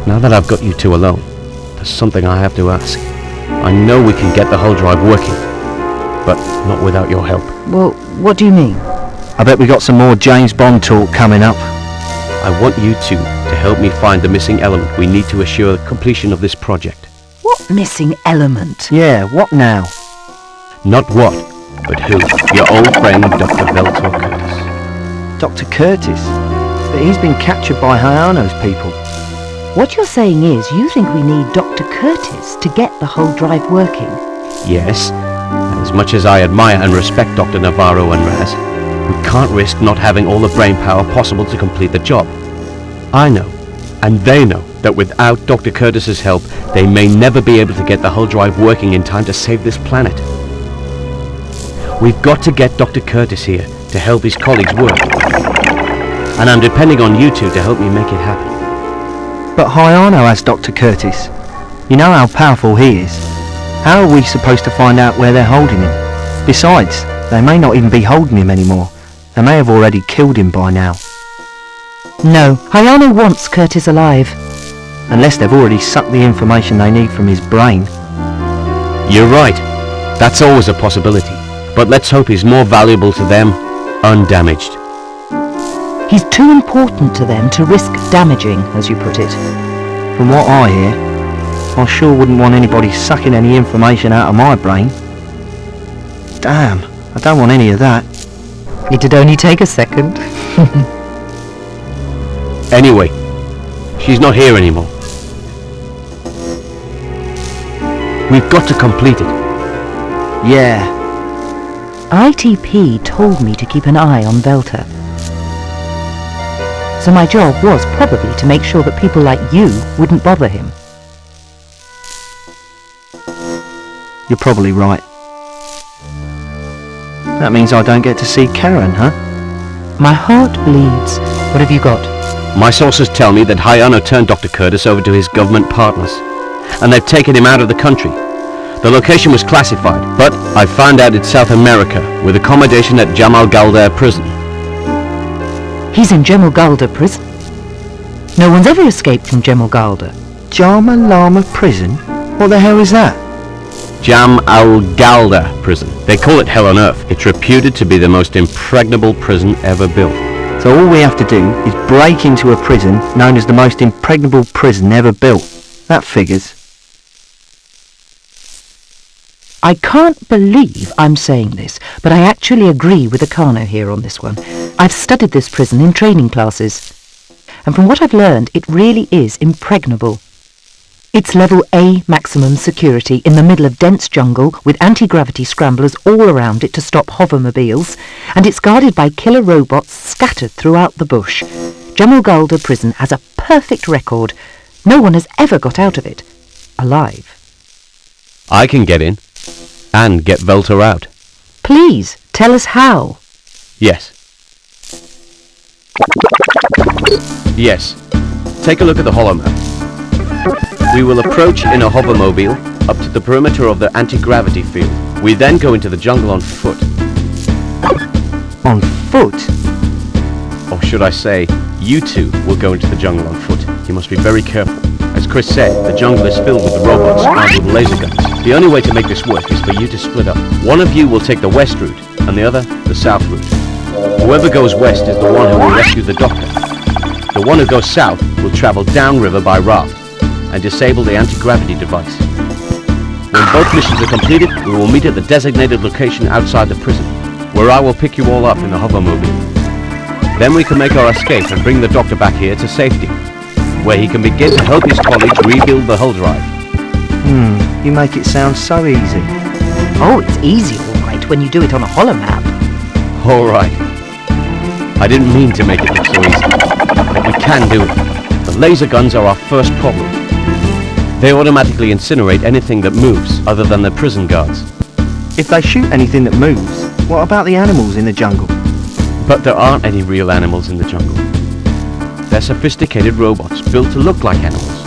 Now that I've got you two alone, there's something I have to ask. I know we can get the hull drive working, but not without your help. Well, what do you mean? I bet we got some more James Bond talk coming up. I want you two to help me find the missing element we need to assure the completion of this project. What missing element? Yeah, what now? Not what, but who. Your old friend, Dr. Veltor Curtis. Dr. Curtis? But he's been captured by Hayano's people. What you're saying is you think we need Dr. Curtis to get the whole drive working? Yes, and as much as I admire and respect Dr. Navarro and Raz, we can't risk not having all the brain power possible to complete the job. I know, and they know, that without Dr. Curtis's help, they may never be able to get the hull drive working in time to save this planet. We've got to get Dr. Curtis here to help his colleagues work. And I'm depending on you two to help me make it happen. But Hayano has Dr. Curtis. You know how powerful he is. How are we supposed to find out where they're holding him? Besides, they may not even be holding him anymore. They may have already killed him by now. No, Hayano wants Curtis alive. Unless they've already sucked the information they need from his brain. You're right. That's always a possibility. But let's hope he's more valuable to them, undamaged. He's too important to them to risk damaging, as you put it. From what I hear, I sure wouldn't want anybody sucking any information out of my brain. Damn, I don't want any of that. It'd only take a second. Anyway, she's not here anymore. We've got to complete it. Yeah. ITP told me to keep an eye on Veltor. So my job was probably to make sure that people like you wouldn't bother him. You're probably right. That means I don't get to see Karen, huh? My heart bleeds. What have you got? My sources tell me that Hayano turned Dr. Curtis over to his government partners, and they've taken him out of the country. The location was classified, but I found out it's South America, with accommodation at Jamal Galder prison. He's in Jamal Galder prison? No one's ever escaped from Jamal Galder. Jamal Lama prison? What the hell is that? Jam al Galder prison. They call it Hell on Earth. It's reputed to be the most impregnable prison ever built. So all we have to do is break into a prison known as the most impregnable prison ever built. That figures. I can't believe I'm saying this, but I actually agree with Akano here on this one. I've studied this prison in training classes, and from what I've learned, it really is impregnable. It's level A maximum security in the middle of dense jungle with anti-gravity scramblers all around it to stop hovermobiles, and it's guarded by killer robots scattered throughout the bush. Jamal Galder prison has a perfect record. No one has ever got out of it alive. I can get in, and get Veltor out. Please, tell us how. Yes. Yes. Take a look at the holomap. We will approach in a hovermobile up to the perimeter of the anti-gravity field. We then go into the jungle on foot. On foot? Or should I say, you two will go into the jungle on foot. You must be very careful. As Chris said, the jungle is filled with robots armed with laser guns. The only way to make this work is for you to split up. One of you will take the west route, and the other the south route. Whoever goes west is the one who will rescue the doctor. The one who goes south will travel downriver by raft and disable the anti-gravity device. When both missions are completed, we will meet at the designated location outside the prison, where I will pick you all up in the hovermobile. Then we can make our escape and bring the doctor back here to safety, where he can begin to help his colleagues rebuild the hull drive. You make it sound so easy. Oh, it's easy all right when you do it on a holomap. All right. I didn't mean to make it look so easy, but we can do it. The laser guns are our first problem. They automatically incinerate anything that moves other than the prison guards. If they shoot anything that moves, what about the animals in the jungle? But there aren't any real animals in the jungle. They're sophisticated robots built to look like animals.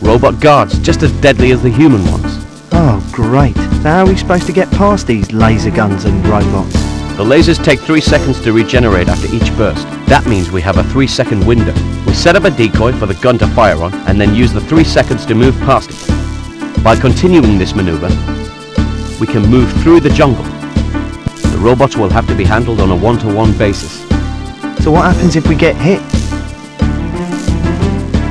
Robot guards just as deadly as the human ones. Oh, great. So how are we supposed to get past these laser guns and robots? The lasers take 3 seconds to regenerate after each burst. That means we have a 3-second window. We set up a decoy for the gun to fire on and then use the 3 seconds to move past it. By continuing this maneuver, we can move through the jungle. The robots will have to be handled on a one-to-one basis. So what happens if we get hit?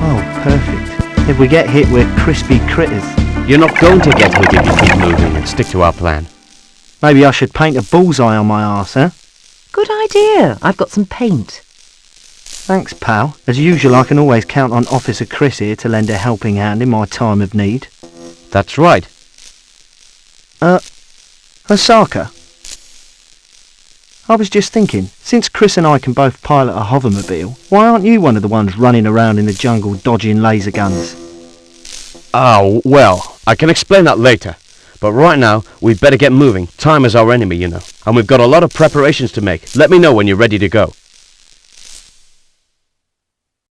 Oh, perfect. If we get hit, we're crispy critters. You're not going to get hit if you keep moving and stick to our plan. Maybe I should paint a bullseye on my arse, huh? Good idea. I've got some paint. Thanks, pal. As usual, I can always count on Officer Chris here to lend a helping hand in my time of need. That's right. Osaka? I was just thinking, since Chris and I can both pilot a hovermobile, why aren't you one of the ones running around in the jungle dodging laser guns? Oh, well, I can explain that later. But right now, we'd better get moving. Time is our enemy, you know. And we've got a lot of preparations to make. Let me know when you're ready to go.